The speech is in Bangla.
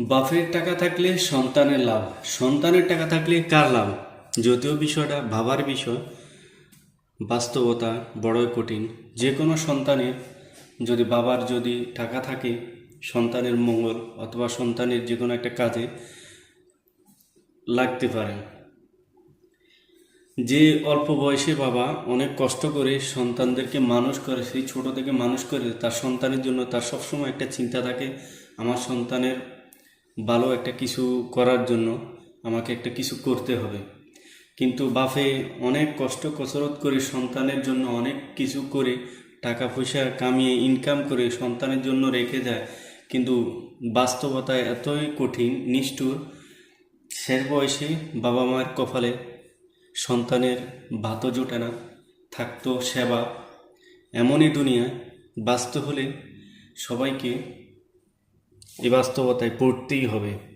বাপের টাকা থাকলে সন্তানের লাভ, সন্তানের টাকা থাকলে কার লাভ? যদিও বিষয়টা ভাবার বিষয়, বাস্তবতা বড়ই কঠিন। যে কোনো সন্তানের যদি টাকা থাকে, সন্তানের মঙ্গল অথবা সন্তানের যে কোনো একটা কাজে লাগতে পারে। যে অল্প বয়সে বাবা অনেক কষ্ট করে সন্তানদেরকে মানুষ করে, সেই ছোট থেকে মানুষ করে, তার সন্তানের জন্য তার সবসময় একটা চিন্তা থাকে, আমার সন্তানের ভালো একটা কিছু করার জন্য আমাকে একটা কিছু করতে হবে। কিন্তু বাপে অনেক কষ্ট কসরত করে সন্তানের জন্য অনেক কিছু করে, টাকা পয়সা কামিয়ে ইনকাম করে সন্তানের জন্য রেখে যায়, কিন্তু বাস্তবতায় এতই কঠিন নিষ্ঠুর, শেষ বয়সে বাবা মায়ের কপালে সন্তানের ভাতও জোটে না, থাকতো সেবা। এমনই দুনিয়ায় বাঁচতে হলে সবাইকে এই বাস্তবতায় পড়তেই হবে।